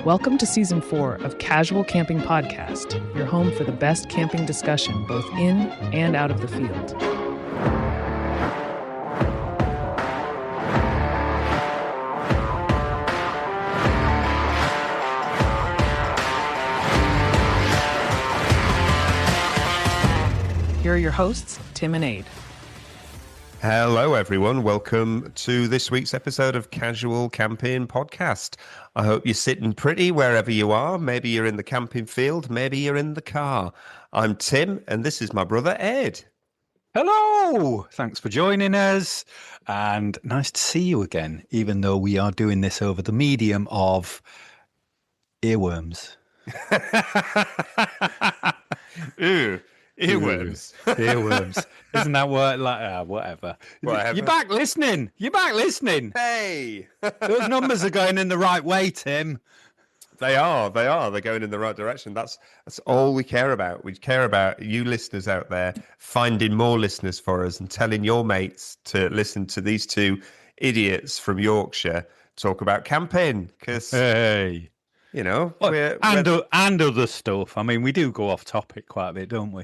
Welcome to Season 4 of Casual Camping Podcast, your home for the best camping discussion both in and out of the field. Here are your hosts, Tim and Ade. Hello, everyone. Welcome to this week's episode of Casual Camping Podcast. I hope you're sitting pretty wherever you are. Maybe you're in the camping field. Maybe you're in the car. I'm Tim, and this is my brother, Ed. Hello! Thanks for joining us, and nice to see you again, even though we are doing this over the medium of earworms. Ooh. Earworms. Earworms. Isn't that what, whatever. You're back listening. Hey! Those numbers are going in the right way, Tim. They are. They're going in the right direction. That's all we care about. We care about you listeners out there finding more listeners for us and telling your mates to listen to these two idiots from Yorkshire talk about camping. Because, hey. You know, and other stuff. I mean, we do go off topic quite a bit, don't we?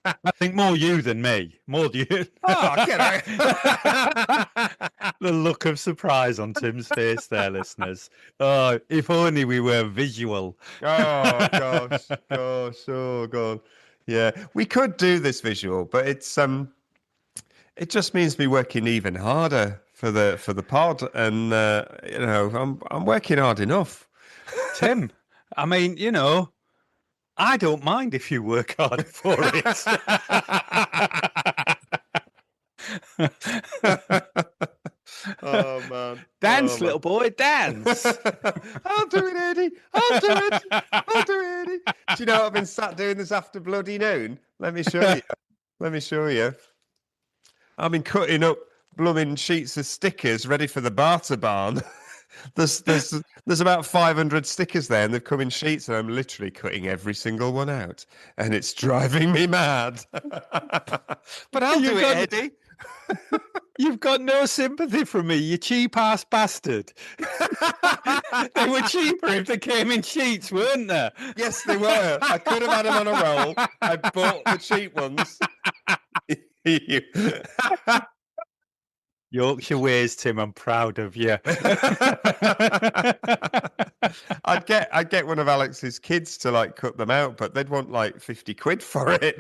I think more you than me. More you. Oh, get out. The look of surprise on Tim's face there, listeners. Oh, if only we were visual. Oh, gosh. Oh, God. Yeah, we could do this visual, but it just means me working even harder for the pod, and I'm working hard enough. Tim, I mean, I don't mind if you work hard for it. Oh, man. Dance, little boy, dance. I'll do it, Eddie. I'll do it, Eddie. Do you know what I've been sat doing this after bloody noon? Let me show you. I've been cutting up blooming sheets of stickers ready for the barter barn. There's about 500 stickers there, and they've come in sheets, and I'm literally cutting every single one out, and it's driving me mad. But I'll do it, Eddie. You've got no sympathy from me, you cheap-ass bastard. They were cheaper if they came in sheets, weren't they? Yes, they were. I could have had them on a roll. I bought the cheap ones. Yorkshire ways, Tim. I'm proud of you. I'd get one of Alex's kids to cut them out, but they'd want 50 quid for it.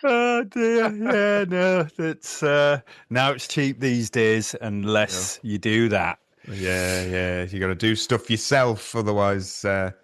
Oh dear, yeah, no, that's now it's cheap these days unless you do that. Yeah, you got to do stuff yourself, otherwise the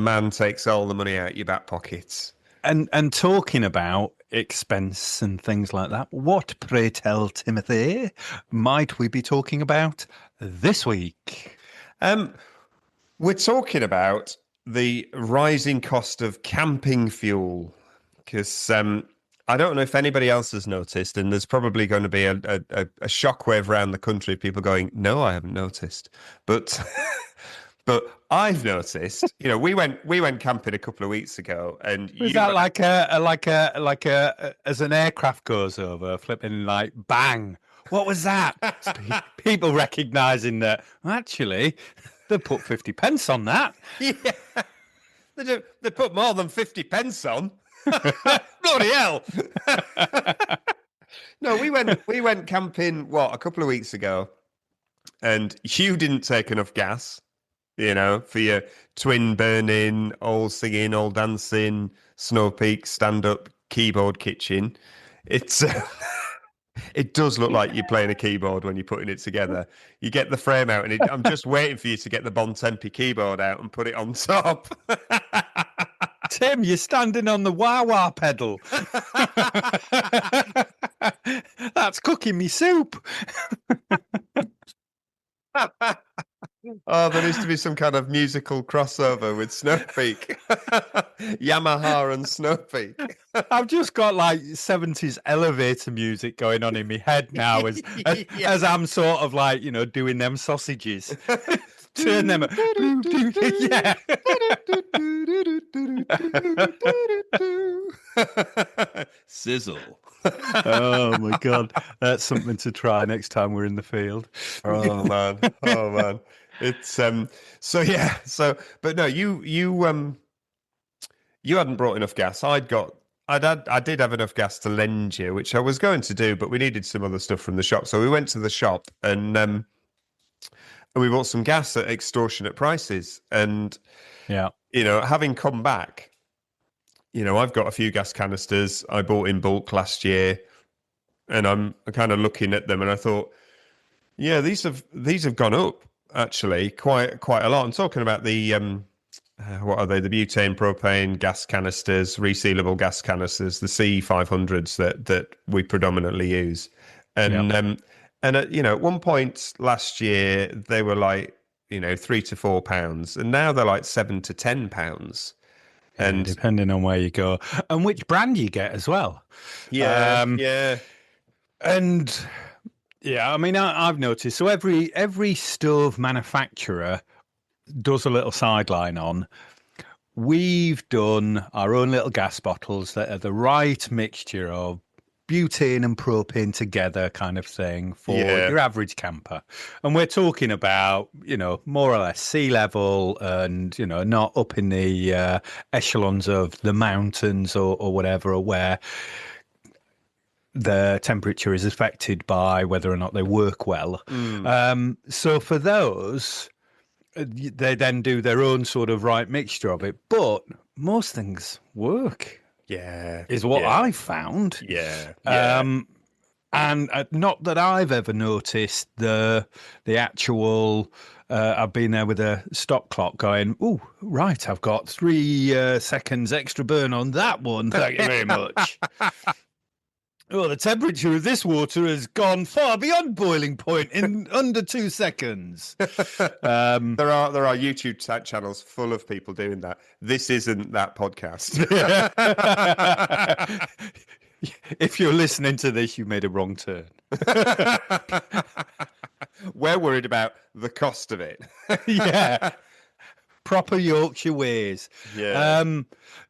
man takes all the money out your back pockets. And talking about expense and things like that, what, pray tell, Timothy, might we be talking about this week? We're talking about the rising cost of camping fuel, because I don't know if anybody else has noticed, and there's probably going to be a shockwave around the country of people going, no, I haven't noticed. But I've noticed, we went camping a couple of weeks ago, and is that like a as an aircraft goes over, flipping bang? What was that? People recognising that actually they put 50 pence on that. Yeah, they do. They put more than 50 pence on. Bloody hell! No, we went camping a couple of weeks ago, and you didn't take enough gas. For your twin burning, all singing, all dancing, Snow Peak stand-up keyboard kitchen. It's it does look like you're playing a keyboard when you're putting it together. You get the frame out, and I'm just waiting for you to get the Bon Tempi keyboard out and put it on top. Tim, you're standing on the wah-wah pedal. That's cooking me soup. Oh, there needs to be some kind of musical crossover with Snow Peak. Yamaha and Snow Peak. I've just got 70s elevator music going on in my head now as I'm sort of doing them sausages. Turn them. Yeah. Sizzle. Oh my God, that's something to try next time we're in the field. Oh man, oh man. It's so yeah, so but no, you hadn't brought enough gas. I did have enough gas to lend you, which I was going to do, but we needed some other stuff from the shop. So we went to the shop and we bought some gas at extortionate prices. And Yeah. having come back, I've got a few gas canisters I bought in bulk last year, and I'm kind of looking at them and I thought, yeah, these have gone up actually quite a lot. I'm talking about the what are they? The butane propane gas canisters, resealable gas canisters, the C500s that we predominantly use. And at one point last year they were like £3 to £4, and now they're like £7 to £10. And depending on where you go and which brand you get as well. yeah, And yeah, I mean, I've noticed. So every stove manufacturer does a little sideline on. We've done our own little gas bottles that are the right mixture of butane and propane together kind of thing for your average camper. And we're talking about, more or less sea level and, not up in the echelons of the mountains or whatever, or where the temperature is affected by whether or not they work well. So for those, they then do their own sort of right mixture of it. But most things work. Yeah, is what I found. Yeah. And not that I've ever noticed the actual. I've been there with a stop clock going, oh, right, I've got 3 seconds extra burn on that one. Thank you very much. Oh, the temperature of this water has gone far beyond boiling point in under 2 seconds. There are YouTube channels full of people doing that. This isn't that podcast. If you're listening to this, you made a wrong turn. We're worried about the cost of it. Yeah. Proper Yorkshire ways. Yeah.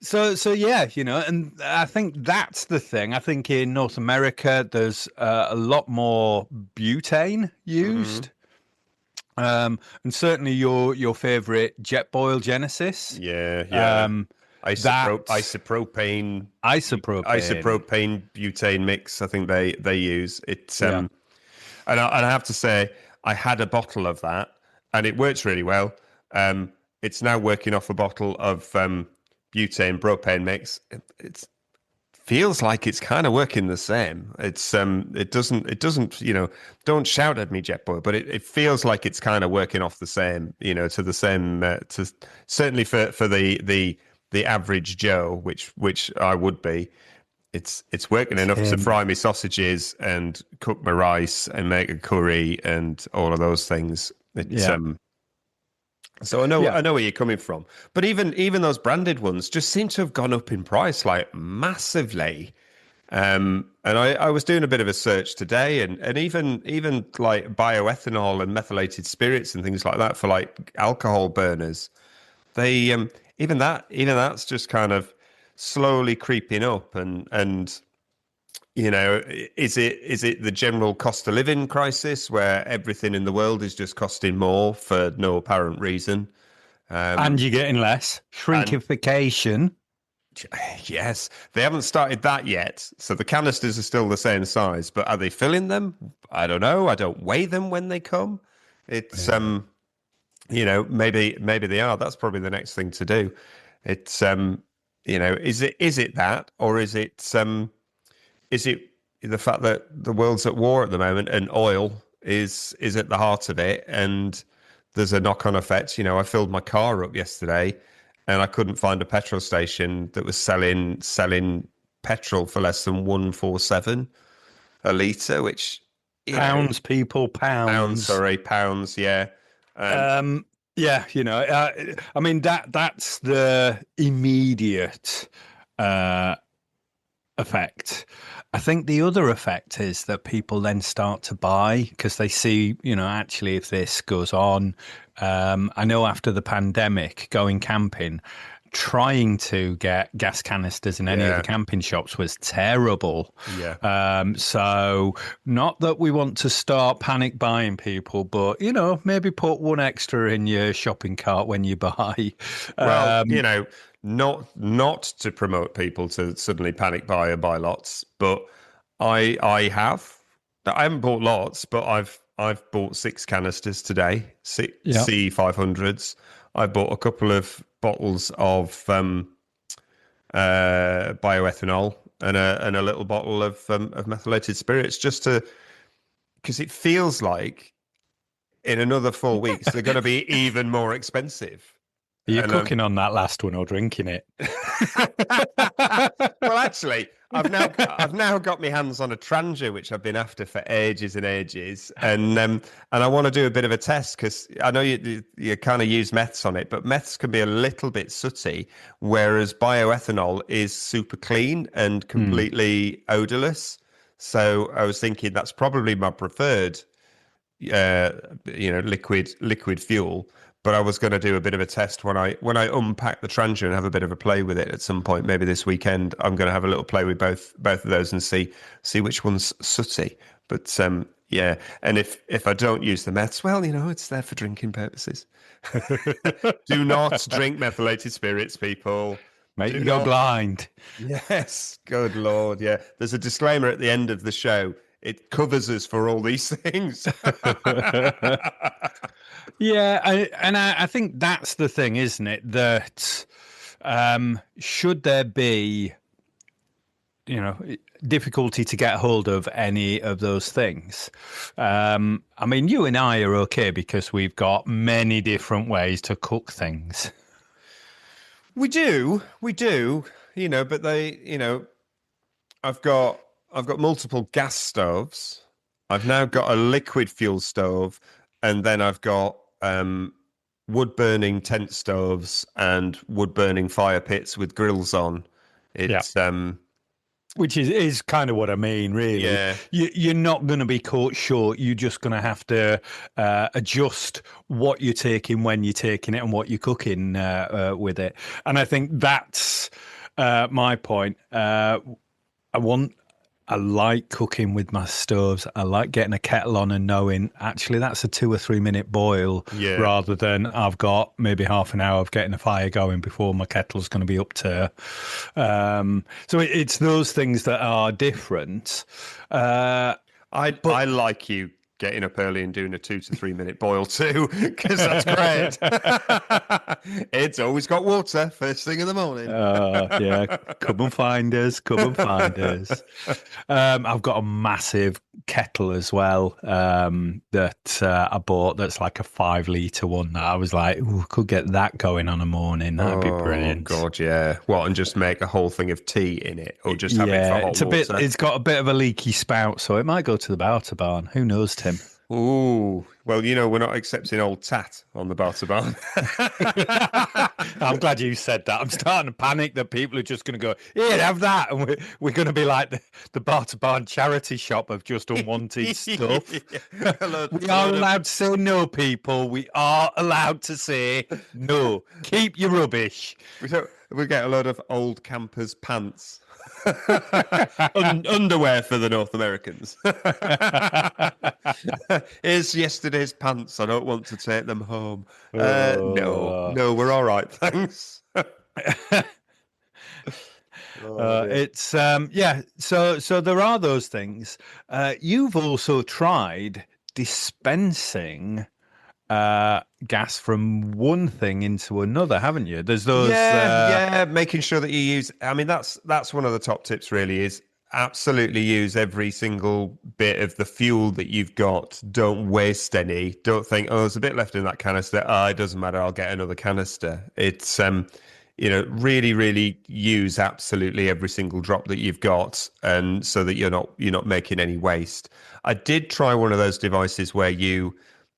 So yeah, and I think that's the thing. I think in North America, there's a lot more butane used. And certainly your favorite Jetboil Genesis. Yeah. Isopropane butane mix. I think they use it. And I have to say, I had a bottle of that, and it works really well. It's now working off a bottle of butane propane mix. It feels like it's kind of working the same. It doesn't. Don't shout at me, Jetboy, but it feels like it's kind of working off the same. To the same. To certainly for the average Joe, which I would be. It's working enough to fry my sausages and cook my rice and make a curry and all of those things. So I know where you're coming from, but even those branded ones just seem to have gone up in price like massively. And I was doing a bit of a search today, and even like bioethanol and methylated spirits and things like that for like alcohol burners, they even that's just kind of slowly creeping up, and is it the general cost of living crisis where everything in the world is just costing more for no apparent reason? And you're getting less shrinkification. Yes, they haven't started that yet. So the canisters are still the same size, but are they filling them? I don't know. I don't weigh them when they come. It's maybe they are. That's probably the next thing to do. It's is it that, or is it the fact that the world's at war at the moment and oil is at the heart of it, and there's a knock-on effect? I filled my car up yesterday and I couldn't find a petrol station that was selling petrol for less than 147 a litre, which pounds, pounds, yeah. Yeah, I mean that's the immediate effect. I think the other effect is that people then start to buy because they see, actually, if this goes on, I know after the pandemic, going camping, trying to get gas canisters in any of the camping shops was terrible. Yeah. So not that we want to start panic buying people, but, you know, maybe put one extra in your shopping cart when you buy. Well, you know, not to promote people to suddenly panic buy and buy lots, but I haven't bought lots, but I've bought 6 canisters today, C500s. I bought a couple of bottles of bioethanol and a little bottle of methylated spirits, just to, because it feels like in another 4 weeks they're going to be even more expensive. Are you cooking on that last one or drinking it? Well, actually, I've now got my hands on a Trangia, which I've been after for ages and ages, and I want to do a bit of a test, because I know you kind of use meths on it, but meths can be a little bit sooty, whereas bioethanol is super clean and completely odorless. So I was thinking that's probably my preferred, liquid fuel. But I was going to do a bit of a test when I unpack the Trangia and have a bit of a play with it at some point, maybe this weekend. I'm going to have a little play with both of those and see which one's sooty. But yeah, and if I don't use the meths, well, you know, it's there for drinking purposes. Do not drink methylated spirits, people. Mate, you go blind. Yes, good Lord, yeah. There's a disclaimer at the end of the show. It covers us for all these things. Yeah, I think that's the thing, isn't it? That should there be, you know, difficulty to get hold of any of those things, I mean, you and I are okay because we've got many different ways to cook things. We do, you know, but I've got multiple gas stoves. I've now got a liquid fuel stove, and then I've got wood burning tent stoves and wood burning fire pits with grills on. It's which is kind of what I mean, really. Yeah. You're not going to be caught short. You're just going to have to adjust what you're taking, when you're taking it, and what you're cooking with it. And I think that's my point. I like cooking with my stoves. I like getting a kettle on and knowing actually that's a 2 or 3 minute boil, rather than I've got maybe half an hour of getting a fire going before my kettle's going to be up to. So it's those things that are different. I like you getting up early and doing a 2 to 3 minute boil too, because that's great. It's always got water first thing in the morning. Yeah, come and find us. I've got a massive kettle as well that I bought, that's like a 5 litre one that I was like, ooh, could get that going on a morning. That'd be brilliant. Oh God, yeah. What, and just make a whole thing of tea in it, or just have it for hot water? It's got a bit of a leaky spout, so it might go to the Barter barn. Who knows, Tim? Ooh, well, you know, we're not accepting old tat on the Barter barn. I'm glad you said that. I'm starting to panic that people are just going to go, here, have that. And we're going to be like the Barter barn charity shop of just unwanted stuff. We are allowed to say no, people. We are allowed to say no. Keep your rubbish. We get a load of old campers' pants. Underwear for the North Americans. Here's yesterday's pants. I don't want to take them home. No, we're all right, thanks. It's So there are those things. You've also tried dispensing gas from one thing into another, haven't you? There's those making sure that you use, I mean, that's one of the top tips, really, is absolutely use every single bit of the fuel that you've got. Don't waste any. Don't think, oh, there's a bit left in that canister, it doesn't matter, I'll get another canister. It's really, really use absolutely every single drop that you've got, and so that you're not making any waste. I did try one of those devices where you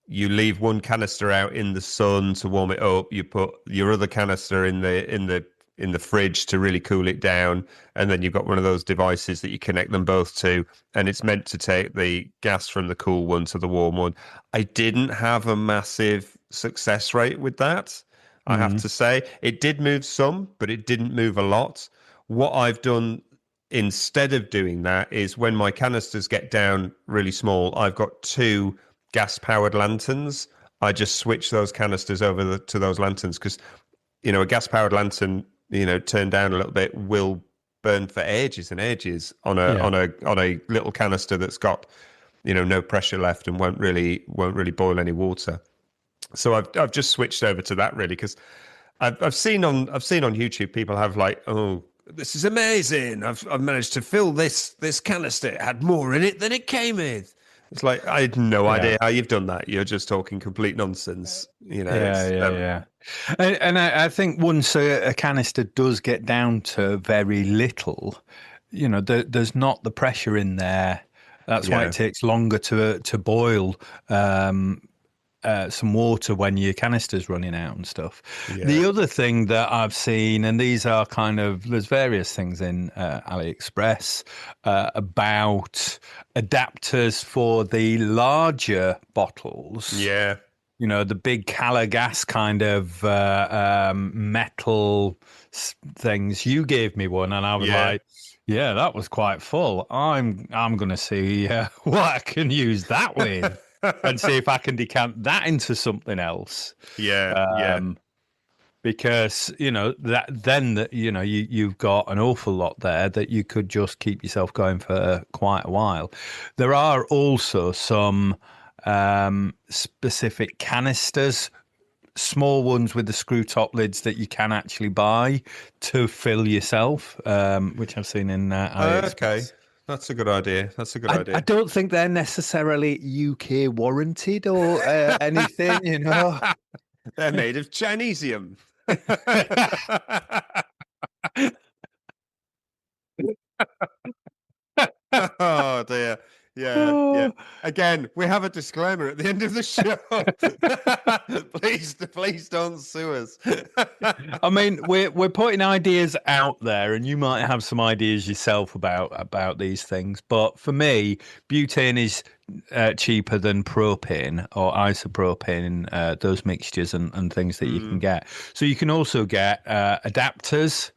leave one canister out in the sun to warm it up. You put your other canister in the fridge to really cool it down, and then you've got one of those devices that you connect them both to, and it's meant to take the gas from the cool one to the warm one. I didn't have a massive success rate with that. I have to say. It did move some, but it didn't move a lot. What I've done instead of doing that is when my canisters get down really small, I've got two gas-powered lanterns. I just switch those canisters over to those lanterns because, a gas-powered lantern, turned down a little bit will burn for ages and ages on a little canister that's got, no pressure left and won't really boil any water. So I've just switched over to that really because I've seen on YouTube people have like, oh, this is amazing. I've managed to fill this canister. It had more in it than it came with. It's like I had no idea how you've done that. You're just talking complete nonsense. Yeah. And I think once a canister does get down to very little, there's not the pressure in there. That's why it takes longer to boil some water when your canister's running out and stuff. Yeah. The other thing that I've seen, and these are there's various things in AliExpress about adapters for the larger bottles. Yeah. The big Calagas kind of metal things. You gave me one, and I was like, yeah, that was quite full. I'm going to see what I can use that with. And see if I can decant that into something else. Because you've got an awful lot there that you could just keep yourself going for quite a while. There are also some specific canisters, small ones with the screw top lids that you can actually buy to fill yourself, which I've seen in AliExpress. Okay. That's a good idea. I don't think they're necessarily UK warranted or anything, They're made of Chinesium. Oh dear. Yeah. Again, we have a disclaimer at the end of the show. please don't sue us. I mean, we're putting ideas out there, and you might have some ideas yourself about these things. But for me, butane is cheaper than propane or isopropane, those mixtures and things that you can get. So you can also get adapters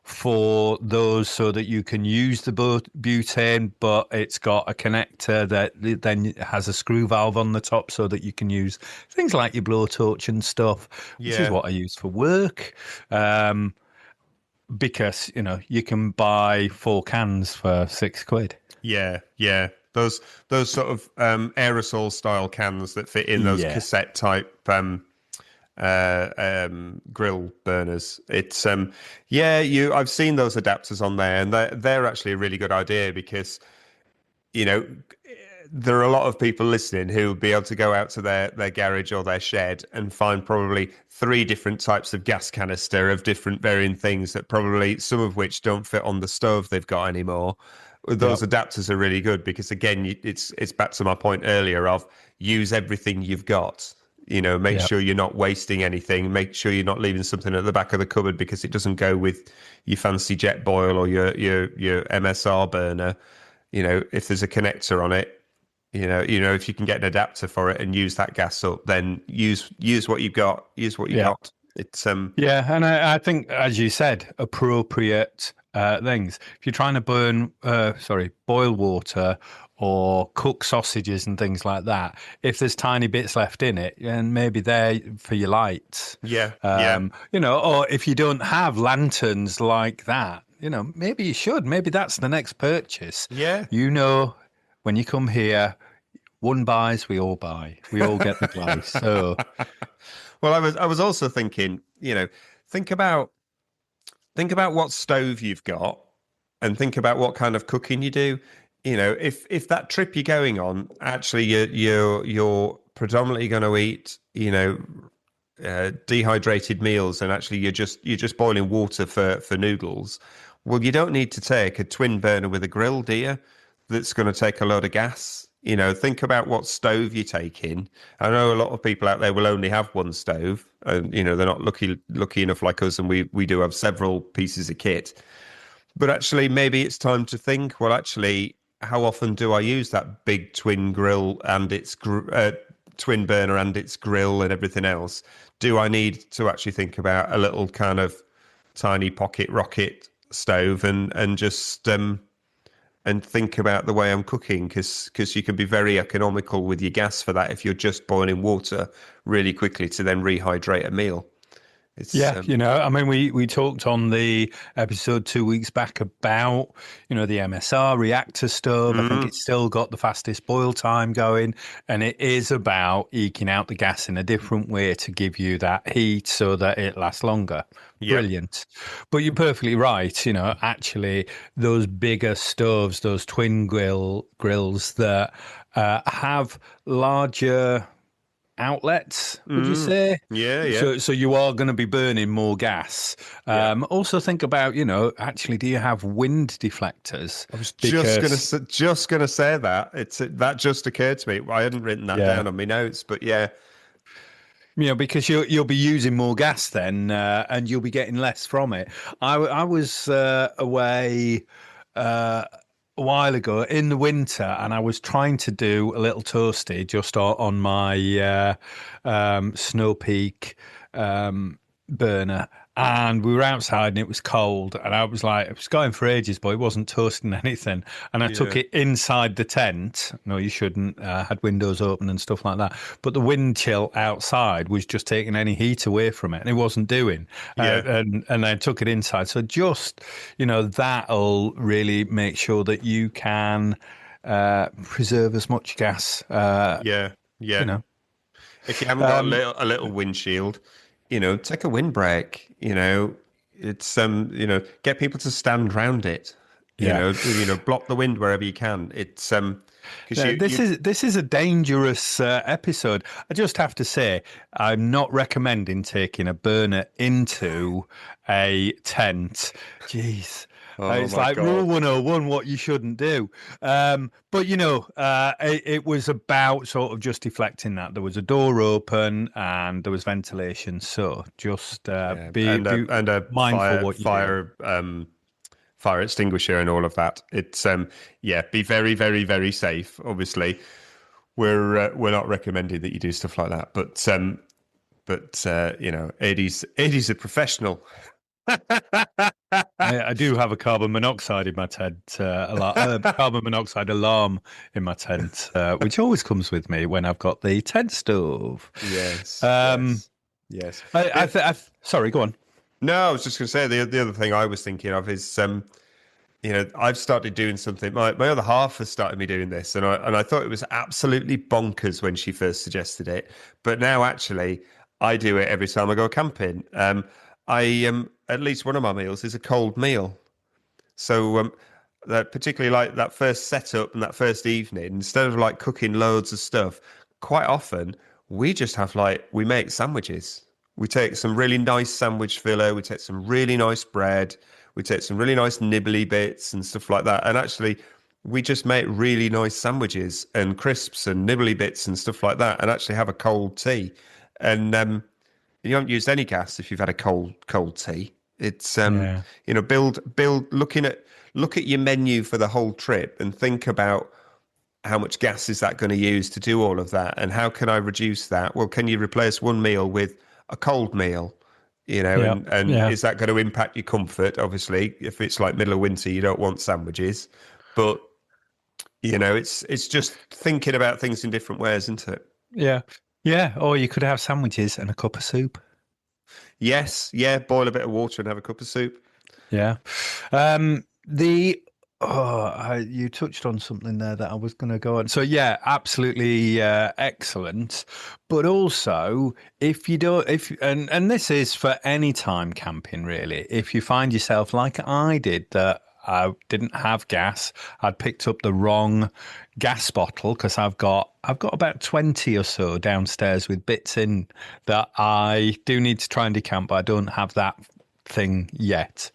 for those so that you can use the butane, but it's got a connector that then has a screw valve on the top so that you can use things like your blowtorch and stuff, which is what I use for work. Because, you can buy 4 cans for £6. Yeah. Those sort of aerosol style cans that fit in those cassette type grill burners. It's I've seen those adapters on there, and they're actually a really good idea because there are a lot of people listening who will be able to go out to their garage or their shed and find probably 3 different types of gas canister of different varying things that probably some of which don't fit on the stove they've got anymore. Those adapters are really good because again, it's back to my point earlier of use everything you've got. Make sure you're not wasting anything. Make sure you're not leaving something at the back of the cupboard because it doesn't go with your fancy jet boil or your MSR burner. If there's a connector on it, if you can get an adapter for it and use that gas up, then use what you've got. Use what you got. It's and I think, as you said, appropriate things. If you're trying to boil water or cook sausages and things like that, if there's tiny bits left in it, and maybe they're for your lights. Or if you don't have lanterns like that, maybe you should. Maybe that's the next purchase. When you come here, one buys, we all buy. We all get the price. So, well, I was also thinking, think about what stove you've got, and think about what kind of cooking you do. If that trip you're going on, actually you're predominantly going to eat, dehydrated meals, and actually you're just boiling water for noodles. Well, you don't need to take a twin burner with a grill, do you? That's going to take a load of gas. Think about what stove you take in. I know a lot of people out there will only have one stove, and they're not lucky enough like us, and we do have several pieces of kit. But actually, maybe it's time to think, well, actually, how often do I use that big twin grill and its twin burner and its grill and everything else, do I need to actually think about a little kind of tiny pocket rocket stove and just and think about the way I'm cooking, because you can be very economical with your gas for that if you're just boiling water really quickly to then rehydrate a meal. It's Yeah, I mean, we talked on the episode 2 weeks back about, the MSR reactor stove. I think it's still got the fastest boil time going, and it is about eking out the gas in a different way to give you that heat so that it lasts longer. Yep. Brilliant. But you're perfectly right. Actually, those bigger stoves, those twin grills that have larger outlets, would you say? Yeah. So you are going to be burning more gas. Also think about, actually, do you have wind deflectors? I was just gonna say that. That just occurred to me. I hadn't written that down on my notes, but yeah. Because you'll be using more gas then, and you'll be getting less from it. I was away a while ago in the winter, and I was trying to do a little toasty just on my Snow Peak burner. And we were outside and it was cold, and I was going for ages, but it wasn't toasting anything. And I took it inside the tent. No, you shouldn't. Had windows open and stuff like that. But the wind chill outside was just taking any heat away from it, and it wasn't doing. And I took it inside. So just, that'll really make sure that you can preserve as much gas. Yeah. If you haven't got a little windshield, take a windbreak. It's get people to stand round it. Block the wind wherever you can. It's this is a dangerous episode. I just have to say, I'm not recommending taking a burner into a tent. Jeez. It's like God. Rule 101, what you shouldn't do. But, it was about sort of just deflecting that. There was a door open and there was ventilation. So just be mindful what you do. Fire extinguisher and all of that. It's be very, very, very safe. Obviously, we're not recommending that you do stuff like that. But Ade's a professional. I do have a carbon monoxide in my tent, carbon monoxide alarm in my tent, which always comes with me when I've got the tent stove. Yes. Yes. Sorry, go on. No, I was just going to say the other thing I was thinking of is, I've started doing something. My other half has started me doing this, and I thought it was absolutely bonkers when she first suggested it. But now, actually, I do it every time I go camping. At least one of my meals is a cold meal. So that particularly like that first setup and that first evening, instead of like cooking loads of stuff, quite often we just have we make sandwiches. We take some really nice sandwich filler. We take some really nice bread. We take some really nice nibbly bits and stuff like that. And actually, we just make really nice sandwiches and crisps and nibbly bits and stuff like that, and actually have a cold tea. And you haven't used any gas if you've had a cold tea. It's look at your menu for the whole trip and think about how much gas is that going to use to do all of that, and how can I reduce that? Well, can you replace one meal with a cold meal? Is that going to impact your comfort? Obviously, if it's like middle of winter, you don't want sandwiches, but it's just thinking about things in different ways, isn't it? Yeah. Or you could have sandwiches and a cup of soup. Yes, yeah. Boil a bit of water and have a cup of soup. Yeah. You touched on something there that I was going to go on. So yeah, absolutely excellent. But also, and this is for any time camping really. If you find yourself like I did, that I didn't have gas, I'd picked up the wrong gas bottle, because I've got about 20 or so downstairs with bits in that I do need to try and decant, but I don't have that thing yet.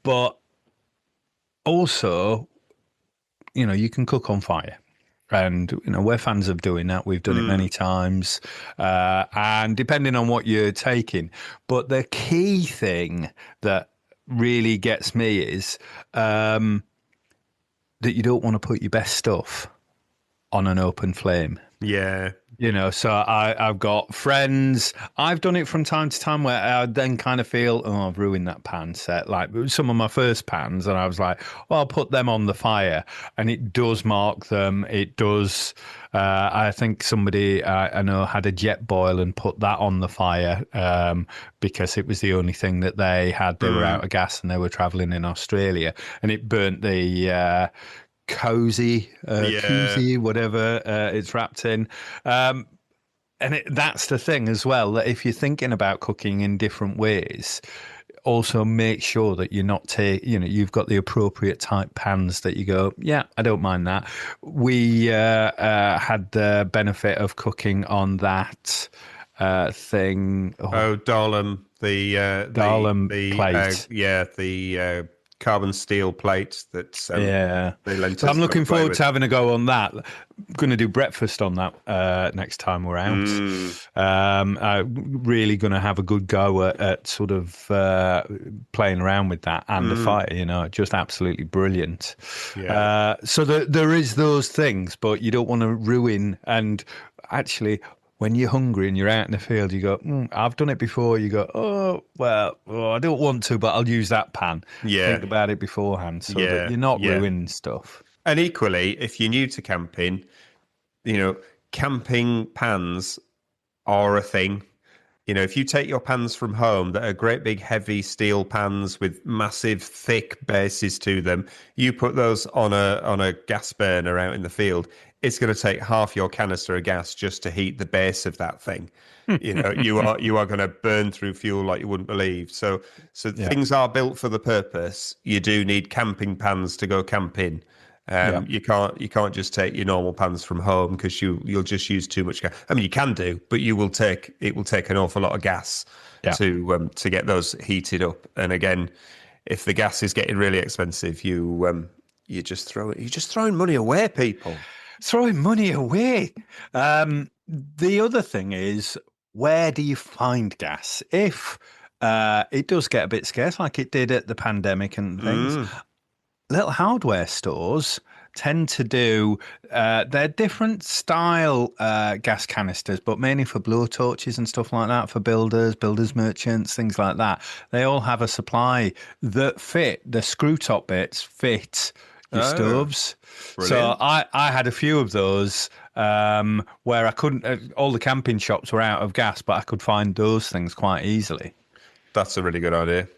But also, you can cook on fire. And, we're fans of doing that. We've done it many times. And depending on what you're taking. But the key thing that really gets me is that you don't want to put your best stuff on an open flame. Yeah. So I've got friends. I've done it from time to time where I then kind of feel, oh, I've ruined that pan set. Like some of my first pans, and I was like, well, I'll put them on the fire, and it does mark them. It does. I think somebody I know had a jet boil and put that on the fire because it was the only thing that they had. They were out of gas and they were traveling in Australia, and it burnt the koozie, whatever it's wrapped in. And that's the thing as well, that if you're thinking about cooking in different ways, also make sure that you're not you've got the appropriate type pans that you go, yeah, I don't mind that. We had the benefit of cooking on that thing. Darlem, the plate. the carbon steel plate that they lent So us I'm looking to play forward with. to having a go on that. I'm going to do breakfast on that next time we're out. Really going to have a good go at sort of playing around with that and the fire. Just absolutely brilliant. Yeah. So there is those things, but you don't want to ruin. And actually, when you're hungry and you're out in the field, you go, I've done it before. You go, I don't want to, but I'll use that pan. Yeah. Think about it beforehand so that you're not ruining stuff. And equally, if you're new to camping, camping pans are a thing. If you take your pans from home that are great big heavy steel pans with massive thick bases to them, you put those on a gas burner out in the field, it's going to take half your canister of gas just to heat the base of that thing. You are going to burn through fuel like you wouldn't believe. So things are built for the purpose. You do need camping pans to go camping. You can't just take your normal pans from home because you'll just use too much gas. I mean, you can do, but it will take an awful lot of gas to get those heated up. And again, if the gas is getting really expensive, you're just throwing money away, people. Throwing money away. The other thing is, where do you find gas? If it does get a bit scarce, like it did at the pandemic and things, little hardware stores tend to do, they're different style gas canisters, but mainly for blowtorches and stuff like that, for builders merchants, things like that. They all have a supply that fit, the screw top bits fit your stoves. Brilliant. So I had a few of those where I couldn't, all the camping shops were out of gas, but I could find those things quite easily. That's a really good idea.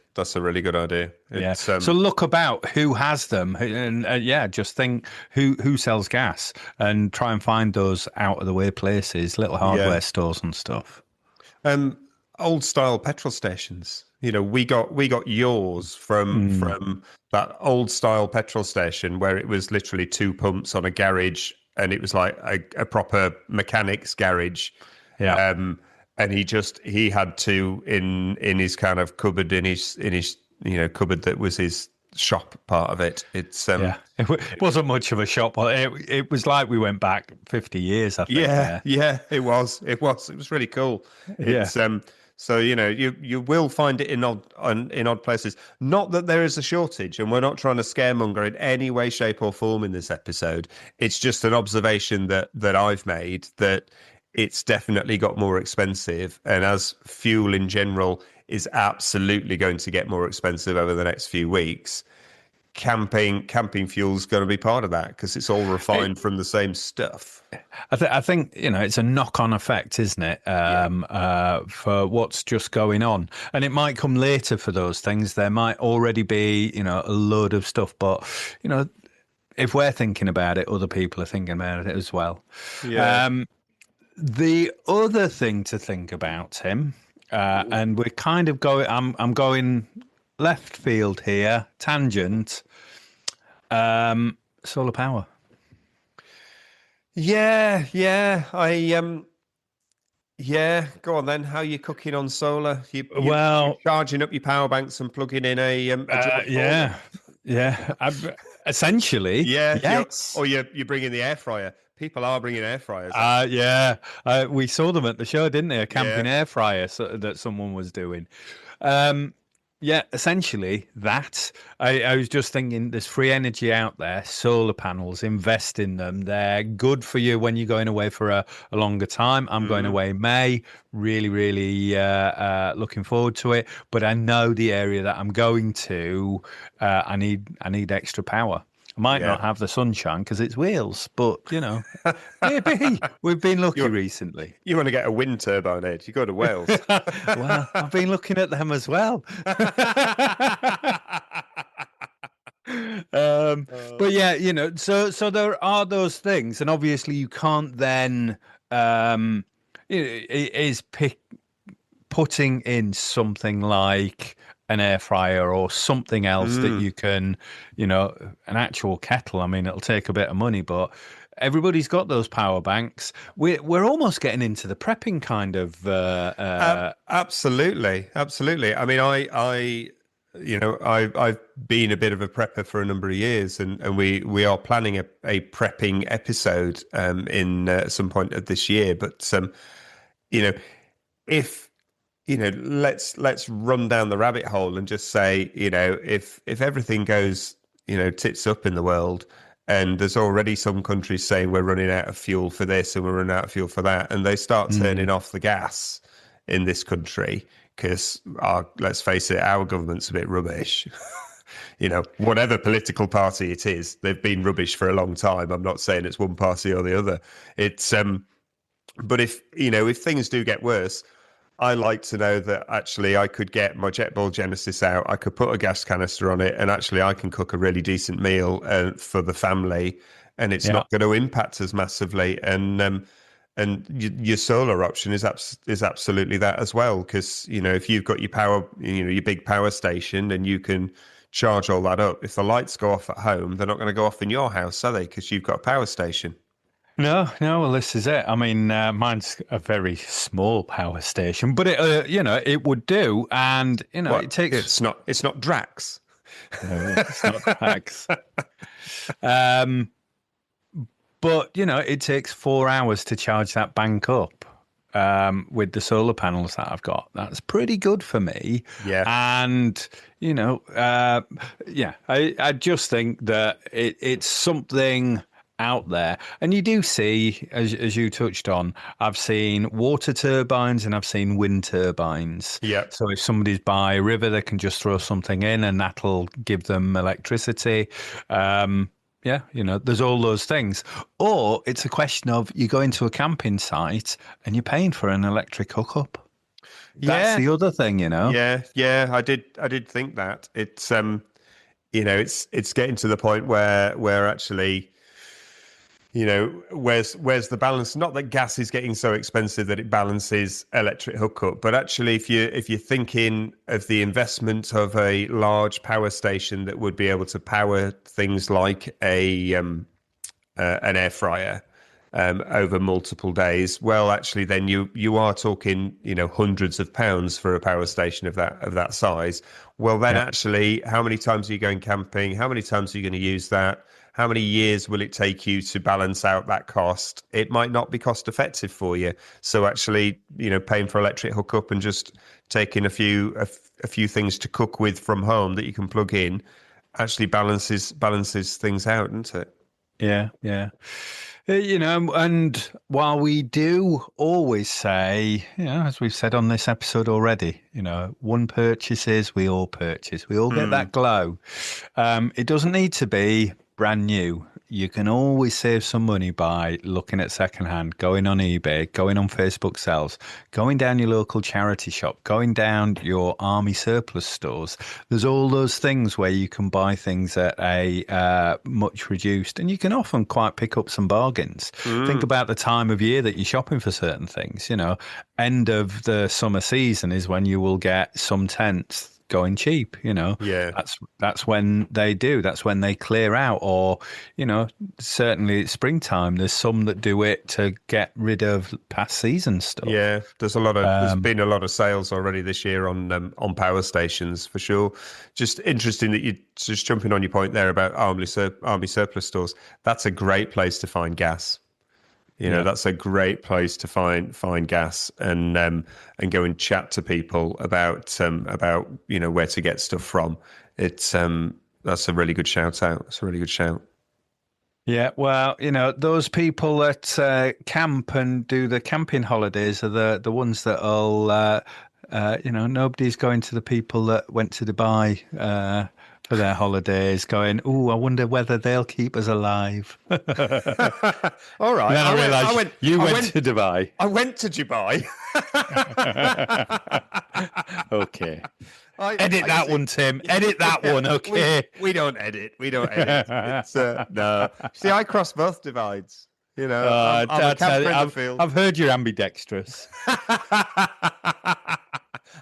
So look about who has them, and just think who sells gas, and try and find those out of the way places, little hardware stores and stuff. Old style petrol stations. We got yours from that old style petrol station where it was literally two pumps on a garage, and it was like a proper mechanic's garage. Yeah. And he had two in his kind of cupboard, in his cupboard that was his shop part of it. It wasn't much of a shop. It was like we went back 50 years, I think. Yeah, it was. It was really cool. Yeah. So you will find it in odd places. Not that there is a shortage, and we're not trying to scaremonger in any way, shape, or form in this episode. It's just an observation that I've made, that it's definitely got more expensive, and as fuel in general is absolutely going to get more expensive over the next few weeks, camping fuel is going to be part of that because it's all refined from the same stuff. I think it's a knock-on effect, isn't it? For what's just going on, and it might come later for those things. There might already be a load of stuff, but if we're thinking about it, other people are thinking about it as well. The other thing to think about, Tim, and we're kind of going, I'm going left field here, tangent, solar power. Yeah. Go on then. How are you cooking on solar? You're charging up your power banks and plugging in a essentially. Yes. You're bringing the air fryer. People are bringing air fryers. We saw them at the show, didn't they? A camping air fryer that someone was doing. Yeah, essentially that. I was just thinking there's free energy out there, solar panels, invest in them. They're good for you when you're going away for a longer time. I'm going away in May, really, really looking forward to it. But I know the area that I'm going to, I need extra power. I might Yeah. not have the sunshine because it's Wales, but maybe we've been lucky recently. You want to get a wind turbine, Ed? You go to Wales. Well, I've been looking at them as well. But yeah, so there are those things, and obviously you can't then it is putting in something like an air fryer or something else that you can, an actual kettle. I mean, it'll take a bit of money, but everybody's got those power banks. We're almost getting into the prepping kind of. Absolutely. I mean, I've been a bit of a prepper for a number of years, and we are planning a prepping episode in some point of this year. But if let's run down the rabbit hole and just say, if everything goes, tits up in the world, and there's already some countries saying we're running out of fuel for this and we're running out of fuel for that, and they start turning off the gas in this country because, let's face it, our government's a bit rubbish. Whatever political party it is, they've been rubbish for a long time. I'm not saying it's one party or the other. It's but if things do get worse, I like to know that actually I could get my Jetboil Genesis out, I could put a gas canister on it, and actually I can cook a really decent meal for the family, and it's not going to impact us massively. And your solar option is absolutely that as well, because if you've got your power, your big power station, and you can charge all that up. If the lights go off at home, they're not going to go off in your house, are they? Because you've got a power station. No. Well, this is it. I mean, mine's a very small power station, but it would do, and it takes. It's not Drax. No, it's not Drax. But it takes 4 hours to charge that bank up. With the solar panels that I've got, that's pretty good for me. Yeah, and I just think that it's something out there, and you do see, as you touched on, I've seen water turbines and I've seen wind turbines. Yeah. So if somebody's by a river, they can just throw something in and that'll give them electricity. There's all those things. Or it's a question of you go into a camping site and you're paying for an electric hookup. That's the other thing, Yeah, I did think that. It's it's getting to the point where actually, where's the balance? Not that gas is getting so expensive that it balances electric hookup, but actually, if you're thinking of the investment of a large power station that would be able to power things like an air fryer over multiple days, well, actually, then you are talking hundreds of pounds for a power station of that size. Well, then actually, how many times are you going camping? How many times are you going to use that? How many years will it take you to balance out that cost? It might not be cost effective for you. So actually, paying for electric hookup and just taking a few things to cook with from home that you can plug in actually balances things out, doesn't it? Yeah. And while we do always say, as we've said on this episode already, one purchases, we all purchase. We all get that glow. It doesn't need to be brand new. You can always save some money by looking at secondhand, going on eBay, going on Facebook sales, going down your local charity shop, going down your army surplus stores. There's all those things where you can buy things at a much reduced, and you can often quite pick up some bargains. Think about the time of year that you're shopping for certain things. End of the summer season is when you will get some tents going cheap. That's when they do. That's when they clear out. Or certainly it's springtime, there's some that do it to get rid of past season stuff. There's there's been a lot of sales already this year on power stations, for sure. Just interesting that you just jumping on your point there about army surplus stores. That's a great place to find gas. You know, that's a great place to find gas and go and chat to people about where to get stuff from. It's that's a really good shout out. It's a really good shout. Yeah, well, those people that camp and do the camping holidays are the ones that'll, nobody's going to the people that went to Dubai for their holidays going, oh, I wonder whether they'll keep us alive. All right. Then I realised you went to Dubai. I went to Dubai. Okay. Edit that one, Tim. Edit that one, okay? We don't edit. It's, no. See, I cross both divides. I'm a camper in the field. I've heard you're ambidextrous.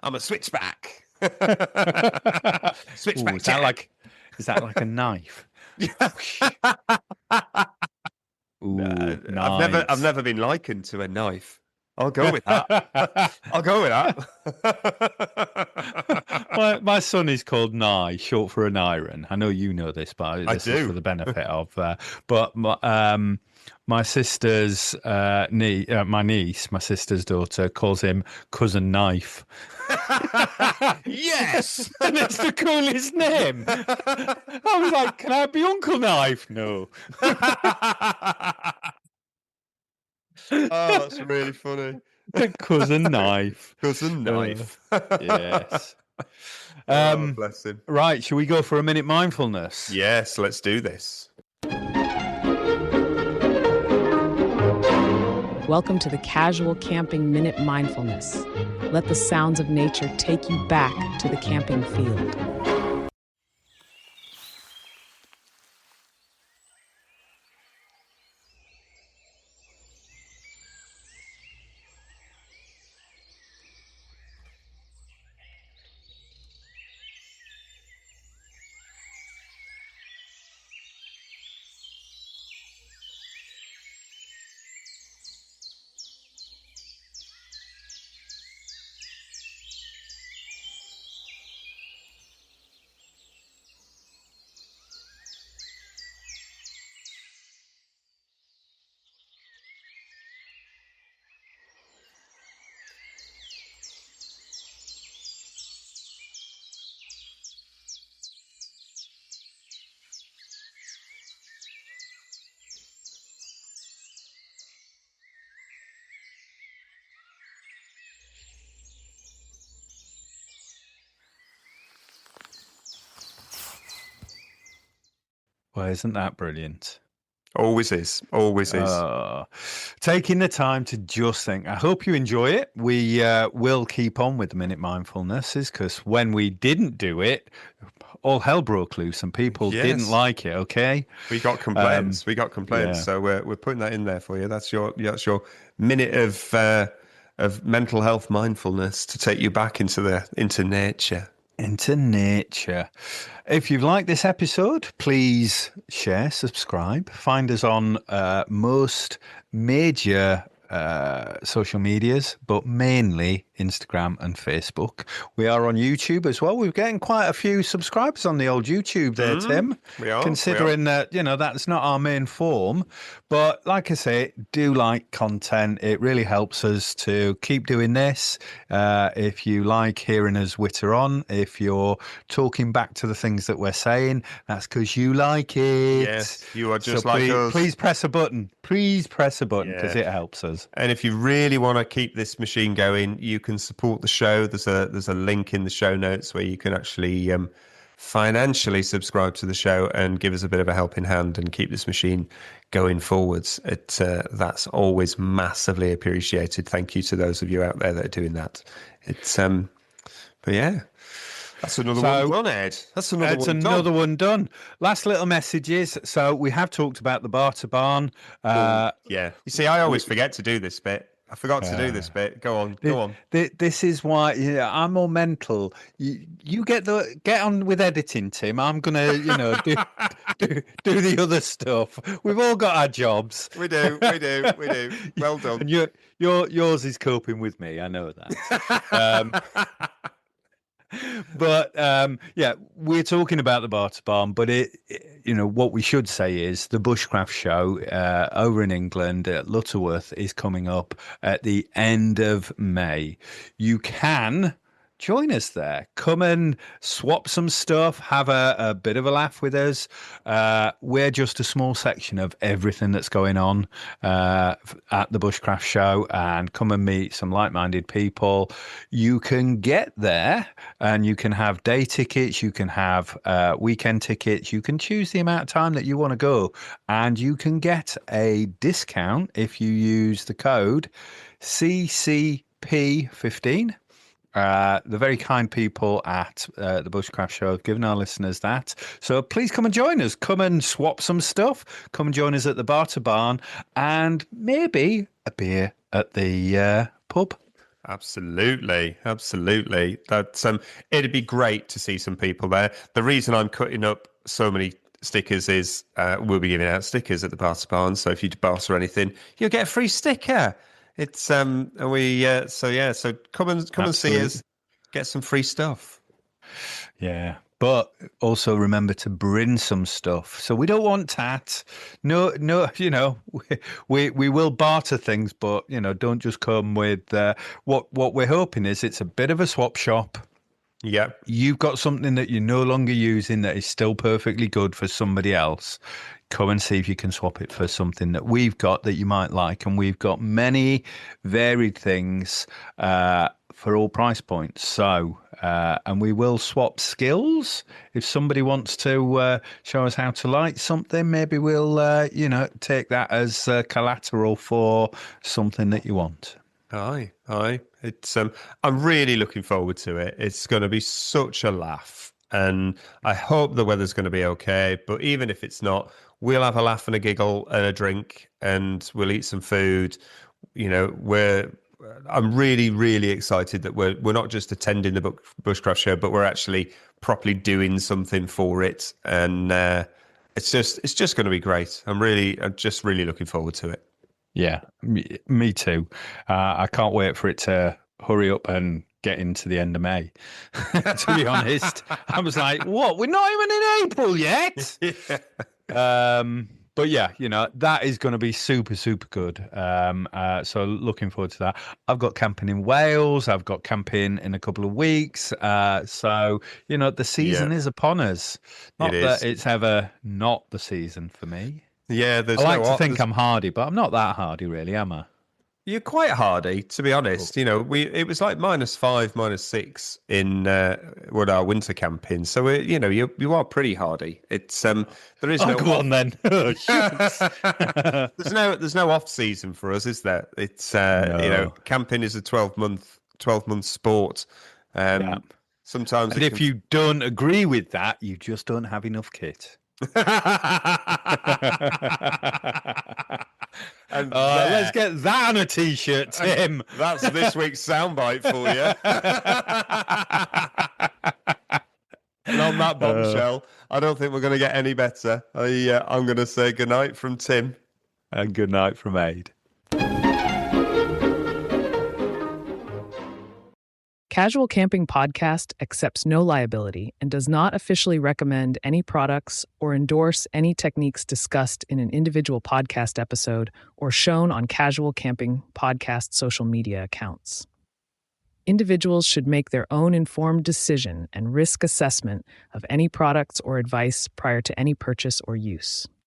I'm a switchback. Switchback. Is that like a knife? Ooh, nice. I've never been likened to a knife. I'll go with that. My son is called Nye, short for an iron. I know you know this, but this is for the benefit of. But my sister's my niece, my sister's daughter, calls him Cousin Knife. Yes, and it's the coolest name. I was like, "Can I be Uncle Knife?" No. Oh, that's really funny. Cousin Knife. Cousin Knife. Yes. Bless him. Right, shall we go for a minute mindfulness? Yes, let's do this. Welcome to the Casual Camping Minute Mindfulness. Let the sounds of nature take you back to the camping field. Well, isn't that brilliant? Always is. Taking the time to just think. I hope you enjoy it. We will keep on with the Minute Mindfulnesses because when we didn't do it, all hell broke loose and people didn't like it, okay? We got complaints. Yeah. So we're putting that in there for you. That's your minute of mental health mindfulness to take you back into nature. Into nature. If you've liked this episode, please share, subscribe. Find us on most major social medias, but mainly Instagram and Facebook. We are on YouTube as well. We're getting quite a few subscribers on the old YouTube there, Tim. We are. Considering that, that's not our main form. But like I say, do like content. It really helps us to keep doing this. If you like hearing us witter on, if you're talking back to the things that we're saying, that's because you like it. Yes, you are just like us. Please press a button. Please press a button because it helps us. And if you really want to keep this machine going, you can support the show. There's a link in the show notes where you can actually financially subscribe to the show and give us a bit of a helping hand and keep this machine going forwards. That's always massively appreciated. Thank you to those of you out there that are doing that. But yeah. That's another one done, Ed. That's another one done. Last little messages. So we have talked about the barter barn. Yeah. You see, I always forget to do this bit. I forgot to do this bit. Go on. This is why I'm more mental. You get on with editing, Tim. I'm gonna, do the other stuff. We've all got our jobs. We do. Well done. And yours is coping with me. I know that. But yeah, we're talking about the Barter Barn, but what we should say is the Bushcraft Show over in England at Lutterworth is coming up at the end of May. You can join us there. Come and swap some stuff, have a bit of a laugh with us. We're just a small section of everything that's going on at the Bushcraft Show, and come and meet some like-minded people. You can get there and you can have day tickets, you can have weekend tickets, you can choose the amount of time that you want to go, and you can get a discount if you use the code CCP15. The very kind people at the Bushcraft Show have given our listeners that. So please come and join us. Come and swap some stuff. Come and join us at the Barter Barn, and maybe a beer at the pub. Absolutely. That's it'd be great to see some people there. The reason I'm cutting up so many stickers is we'll be giving out stickers at the Barter Barn. So if you barter anything, you'll get a free sticker. It's so come and see us, get some free stuff. Yeah, but also remember to bring some stuff. So we don't want tat. No, we will barter things, but don't just come with what we're hoping is it's a bit of a swap shop. Yeah, you've got something that you're no longer using that is still perfectly good for somebody else. Come and see if you can swap it for something that we've got that you might like. And we've got many varied things for all price points. So, and we will swap skills. If somebody wants to show us how to light something, maybe we'll, take that as collateral for something that you want. Aye. It's I'm really looking forward to it. It's going to be such a laugh. And I hope the weather's going to be okay. But even if it's not, we'll have a laugh and a giggle and a drink, and we'll eat some food. I'm really, really excited that we're not just attending the Bushcraft Show, but we're actually properly doing something for it. And it's just going to be great. I'm just really looking forward to it. Yeah, me too. I can't wait for it to hurry up and get into the end of May. To be honest, I was like, "What? We're not even in April yet." Yeah. But yeah, that is going to be super, super good. So looking forward to that. I've got camping in Wales. I've got camping in a couple of weeks. So the season is upon us. Not that it's ever not the season for me. Yeah, I like to think I'm hardy, but I'm not that hardy, really, am I? You're quite hardy, to be honest. It was like -5, -6 in our winter camping. So you are pretty hardy. It's there is no. Go on then. There's no off season for us, is there? It's No. Camping is a 12-month sport. Sometimes, and if you don't agree with that, you just don't have enough kit. And let's get that on a t-shirt, Tim. That's this week's soundbite for you. And on that bombshell, I don't think we're going to get any better. I'm going to say goodnight from Tim. And good night from Ade. Casual Camping Podcast accepts no liability and does not officially recommend any products or endorse any techniques discussed in an individual podcast episode or shown on Casual Camping Podcast social media accounts. Individuals should make their own informed decision and risk assessment of any products or advice prior to any purchase or use.